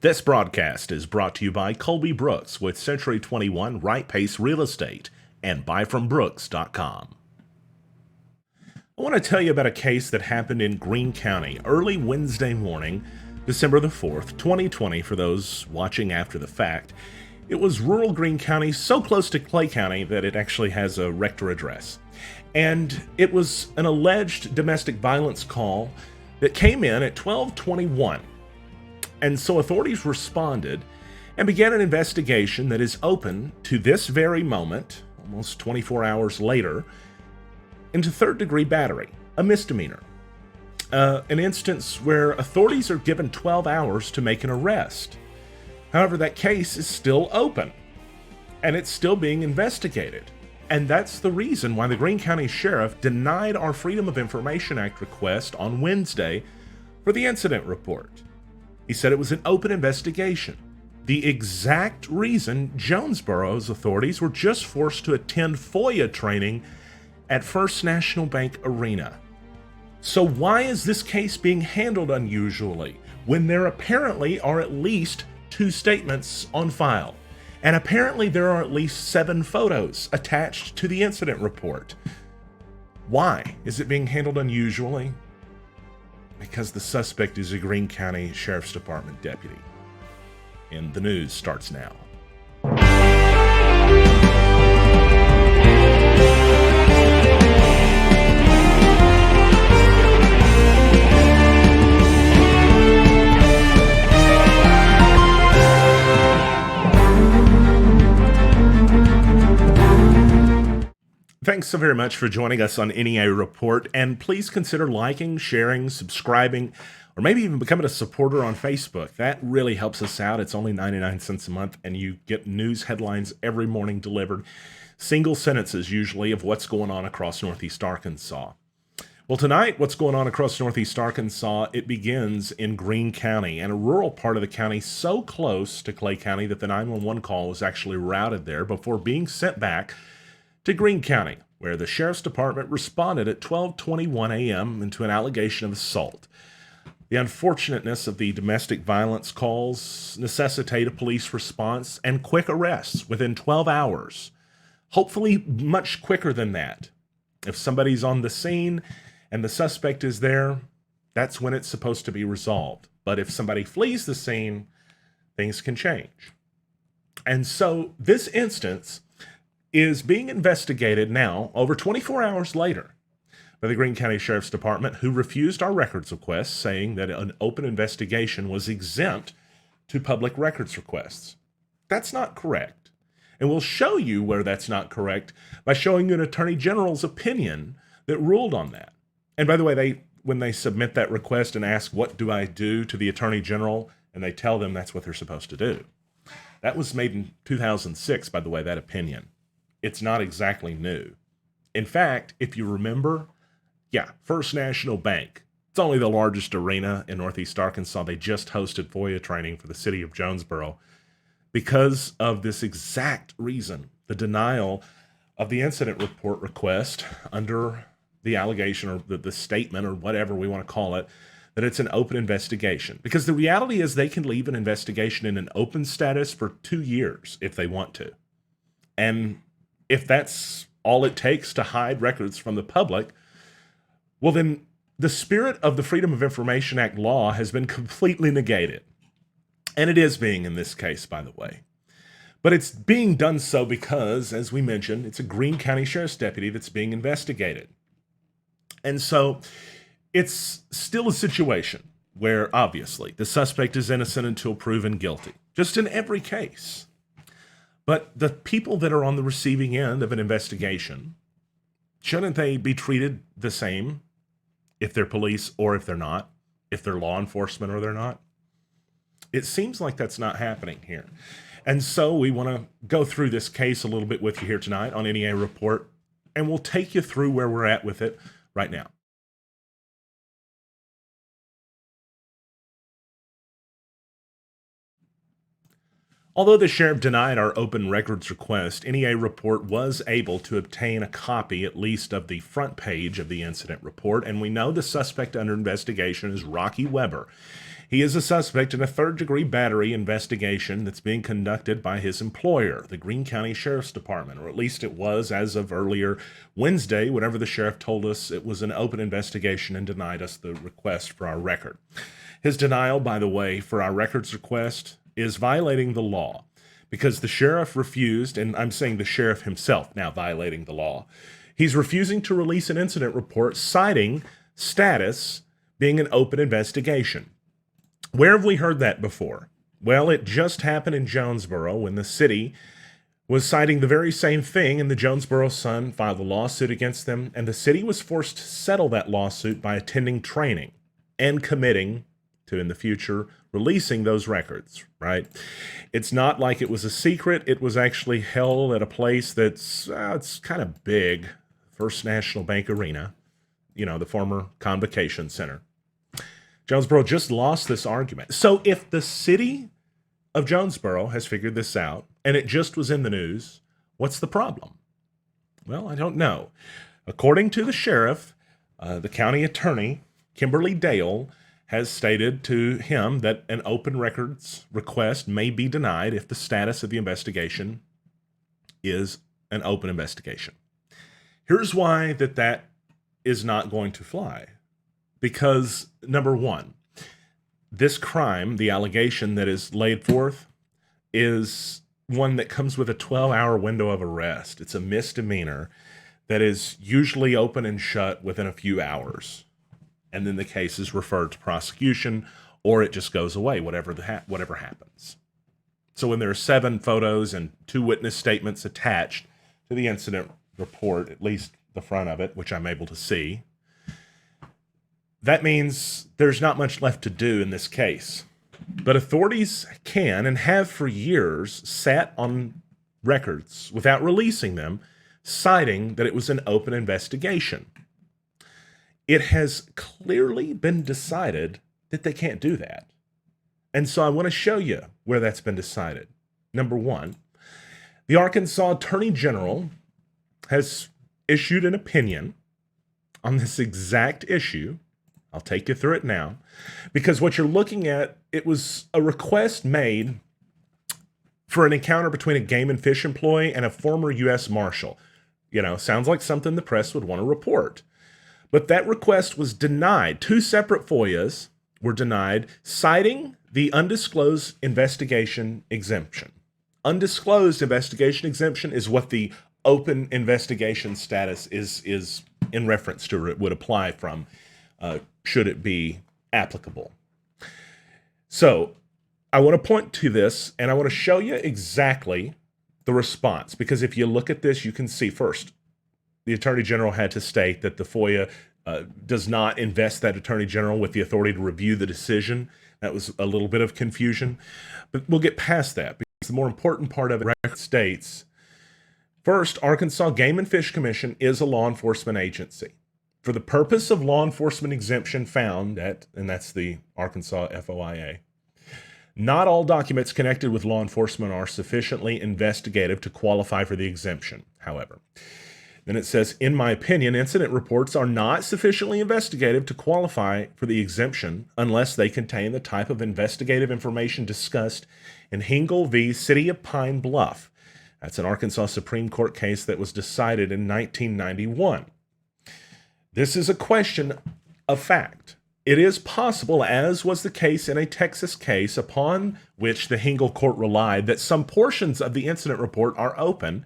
This broadcast is brought to you by Colby Brooks with Century 21 Right Pace Real Estate and buyfrombrooks.com. I want to tell you about a case that happened in Greene County early Wednesday morning, December the 4th, 2020, for those watching after the fact. It was rural Greene County, so close to Clay County that it actually has a rector address. And it was an alleged domestic violence call that came in at 12:21. And so authorities responded and began an investigation that is open to this very moment, almost 24 hours later, into third-degree battery, a misdemeanor. An instance where authorities are given 12 hours to make an arrest. However, that case is still open, and it's still being investigated. And that's the reason why the Greene County Sheriff denied our Freedom of Information Act request on Wednesday for the incident report. He said it was an open investigation, the exact reason Jonesboro's authorities were just forced to attend FOIA training at First National Bank Arena. So why is this case being handled unusually when there apparently are at least 2 statements on file? And apparently there are at least 7 photos attached to the incident report. Why is it being handled unusually? Because the suspect is a Greene County Sheriff's Department deputy. And the news starts now. Thanks so very much for joining us on NEA Report, and please consider liking, sharing, subscribing, or maybe even becoming a supporter on Facebook. That really helps us out. It's only 99 cents a month, and you get news headlines every morning delivered, single sentences usually of what's going on across Northeast Arkansas. Well, tonight, what's going on across Northeast Arkansas, it begins in Greene County, and a rural part of the county so close to Clay County that the 911 call was actually routed there before being sent back to Greene County, where the Sheriff's Department responded at 12:21 a.m. into an allegation of assault. The unfortunateness of the domestic violence calls necessitate a police response and quick arrests within 12 hours. Hopefully much quicker than that. If somebody's on the scene and the suspect is there, that's when it's supposed to be resolved. But if somebody flees the scene, things can change. And so this instance is being investigated now, over 24 hours later, by the Greene County Sheriff's Department, who refused our records request, saying that an open investigation was exempt to public records requests. That's not correct. And we'll show you where that's not correct by showing you an Attorney General's opinion that ruled on that. And by the way, when they submit that request and ask, what do I do to the Attorney General, and they tell them that's what they're supposed to do. That was made in 2006, by the way, that opinion. It's not exactly new. In fact, if you remember, First National Bank. It's only the largest arena in Northeast Arkansas. They just hosted FOIA training for the city of Jonesboro because of this exact reason, the denial of the incident report request under the allegation or the statement or whatever we want to call it, that it's an open investigation. Because the reality is they can leave an investigation in an open status for 2 years if they want to. And if that's all it takes to hide records from the public, well, then the spirit of the Freedom of Information Act law has been completely negated. And it is being in this case, by the way. But it's being done so because, as we mentioned, it's a Greene County Sheriff's deputy that's being investigated. And so it's still a situation where, obviously, the suspect is innocent until proven guilty, just in every case. But the people that are on the receiving end of an investigation, shouldn't they be treated the same if they're police or if they're not, if they're law enforcement or they're not? It seems like that's not happening here. And so we want to go through this case a little bit with you here tonight on NEA Report, and we'll take you through where we're at with it right now. Although the sheriff denied our open records request, NEA Report was able to obtain a copy, at least, of the front page of the incident report, and we know the suspect under investigation is Rocky Weber. He is a suspect in a third-degree battery investigation that's being conducted by his employer, the Greene County Sheriff's Department, or at least it was as of earlier Wednesday, whenever the sheriff told us it was an open investigation and denied us the request for our record. His denial, by the way, for our records request is violating the law because the sheriff refused, and I'm saying the sheriff himself now violating the law. He's refusing to release an incident report citing status being an open investigation. Where have we heard that before? Well, it just happened in Jonesboro when the city was citing the very same thing, and the Jonesboro Sun filed a lawsuit against them, and the city was forced to settle that lawsuit by attending training and committing to, in the future, releasing those records, right? It's not like it was a secret. It was actually held at a place that's it's kind of big, First National Bank Arena, the former Convocation Center. Jonesboro just lost this argument. So if the city of Jonesboro has figured this out, and it just was in the news, what's the problem? Well, I don't know. According to the sheriff, the county attorney, Kimberly Dale, has stated to him that an open records request may be denied if the status of the investigation is an open investigation. Here's why that is not going to fly. Because, number one, this crime, the allegation that is laid forth, is one that comes with a 12-hour window of arrest. It's a misdemeanor that is usually open and shut within a few hours. And then the case is referred to prosecution, or it just goes away, whatever happens. So when there are 7 photos and 2 witness statements attached to the incident report, at least the front of it, which I'm able to see, that means there's not much left to do in this case. But authorities can and have for years sat on records without releasing them, citing that it was an open investigation. It has clearly been decided that they can't do that. And so I want to show you where that's been decided. Number one, the Arkansas Attorney General has issued an opinion on this exact issue. I'll take you through it now, because what you're looking at, it was a request made for an encounter between a game and fish employee and a former U.S. Marshal. Sounds like something the press would want to report. But that request was denied. 2 separate FOIAs were denied, citing the undisclosed investigation exemption. Undisclosed investigation exemption is what the open investigation status is in reference to, or it would apply from, should it be applicable. So I want to point to this, and I want to show you exactly the response, because if you look at this, you can see first, the Attorney General had to state that the FOIA does not invest that Attorney General with the authority to review the decision. That was a little bit of confusion, but we'll get past that, because the more important part of it states, first, Arkansas Game and Fish Commission is a law enforcement agency. For the purpose of law enforcement exemption found at, and that's the Arkansas FOIA, not all documents connected with law enforcement are sufficiently investigative to qualify for the exemption, however. Then it says, in my opinion, incident reports are not sufficiently investigative to qualify for the exemption unless they contain the type of investigative information discussed in Hingle v. City of Pine Bluff. That's an Arkansas Supreme Court case that was decided in 1991. This is a question of fact. It is possible, as was the case in a Texas case upon which the Hingle court relied, that some portions of the incident report are open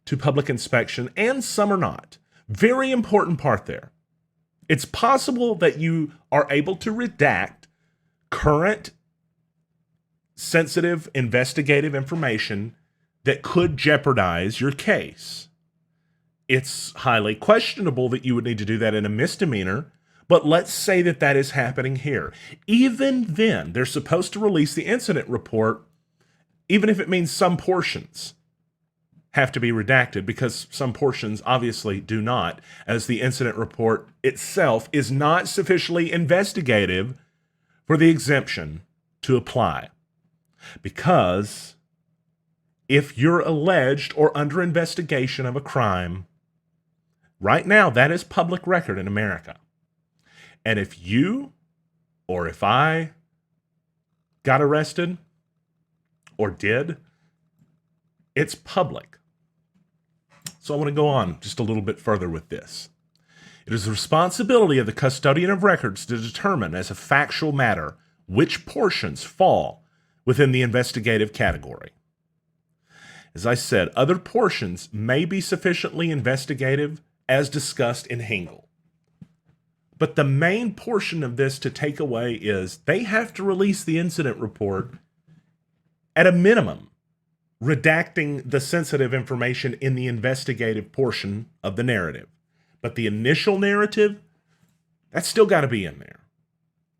to public inspection and some are not. Very important part there. It's possible that you are able to redact current sensitive investigative information that could jeopardize your case. It's highly questionable that you would need to do that in a misdemeanor, but let's say that that is happening here. Even then, they're supposed to release the incident report, even if it means some portions have to be redacted, because some portions obviously do not, as the incident report itself is not sufficiently investigative for the exemption to apply. Because if you're alleged or under investigation of a crime, right now that is public record in America. And if you or if I got arrested or did, it's public. So I want to go on just a little bit further with this. It is the responsibility of the custodian of records to determine as a factual matter which portions fall within the investigative category. As I said, other portions may be sufficiently investigative as discussed in Hingle. But the main portion of this to take away is they have to release the incident report at a minimum, redacting the sensitive information in the investigative portion of the narrative. But the initial narrative, that's still got to be in there.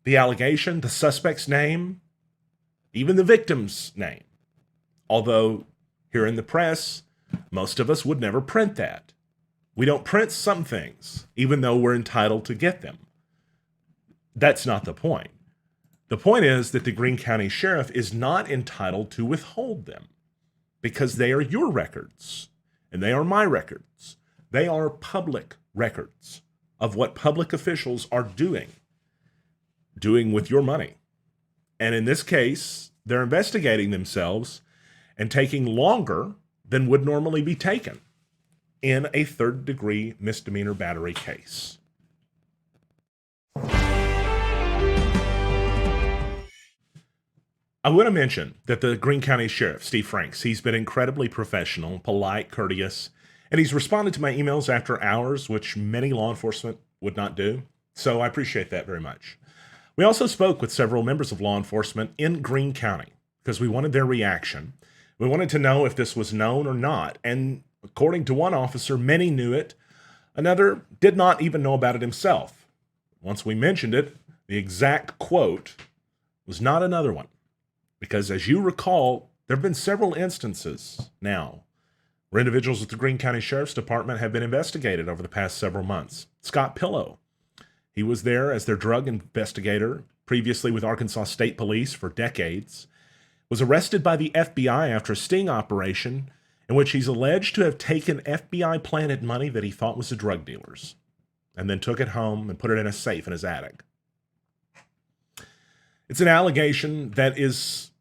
The allegation, the suspect's name, even the victim's name. Although here in the press, most of us would never print that. We don't print some things, even though we're entitled to get them. That's not the point. The point is that the Greene County Sheriff is not entitled to withhold them because they are your records and they are my records. They are public records of what public officials are doing with your money. And in this case, they're investigating themselves and taking longer than would normally be taken in a third-degree misdemeanor battery case. I want to mention that the Greene County Sheriff, Steve Franks, he's been incredibly professional, polite, courteous, and he's responded to my emails after hours, which many law enforcement would not do. So I appreciate that very much. We also spoke with several members of law enforcement in Greene County because we wanted their reaction. We wanted to know if this was known or not. And according to one officer, many knew it. Another did not even know about it himself. Once we mentioned it, the exact quote was not another one. Because as you recall, there have been several instances now where individuals with the Greene County Sheriff's Department have been investigated over the past several months. Scott Pillow, he was there as their drug investigator, previously with Arkansas State Police for decades, was arrested by the FBI after a sting operation in which he's alleged to have taken FBI-planted money that he thought was the drug dealers, and then took it home and put it in a safe in his attic. It's an allegation that is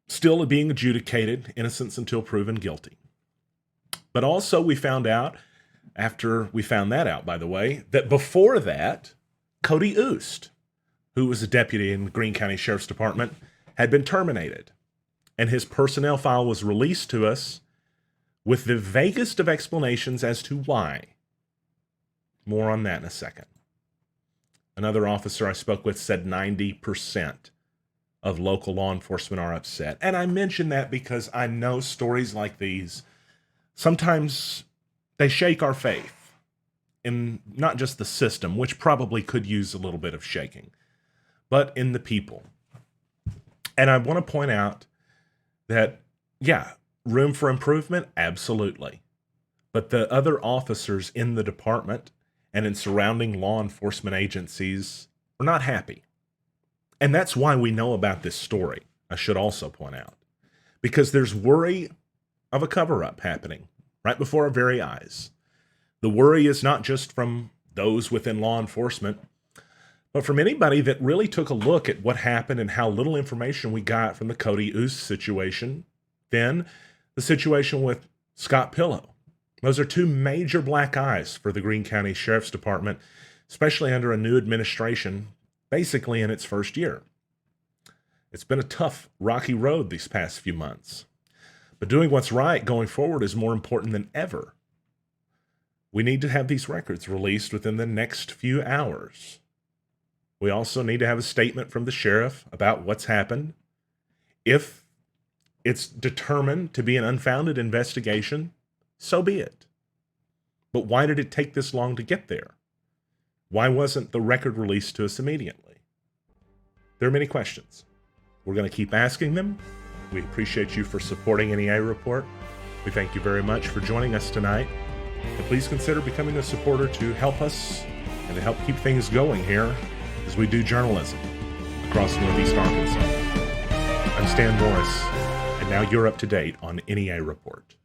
still being adjudicated, innocence until proven guilty. But also we found out, after we found that out, by the way, that before that, Cody Oost, who was a deputy in the Greene County Sheriff's Department, had been terminated. And his personnel file was released to us with the vaguest of explanations as to why. More on that in a second. Another officer I spoke with said 90% of local law enforcement are upset. And I mention that because I know stories like these, sometimes they shake our faith in not just the system, which probably could use a little bit of shaking, but in the people. And I want to point out that, yeah, room for improvement, absolutely. But the other officers in the department and in surrounding law enforcement agencies are not happy. And that's why we know about this story, I should also point out. Because there's worry of a cover-up happening right before our very eyes. The worry is not just from those within law enforcement, but from anybody that really took a look at what happened and how little information we got from the Cody Oost situation, then the situation with Scott Pillow. Those are two major black eyes for the Greene County Sheriff's Department, especially under a new administration, basically in its first year. It's been a tough, rocky road these past few months. But doing what's right going forward is more important than ever. We need to have these records released within the next few hours. We also need to have a statement from the sheriff about what's happened. If it's determined to be an unfounded investigation, so be it. But why did it take this long to get there? Why wasn't the record released to us immediately? There are many questions. We're going to keep asking them. We appreciate you for supporting NEA Report. We thank you very much for joining us tonight. And please consider becoming a supporter to help us and to help keep things going here as we do journalism across Northeast Arkansas. I'm Stan Morris, and now you're up to date on NEA Report.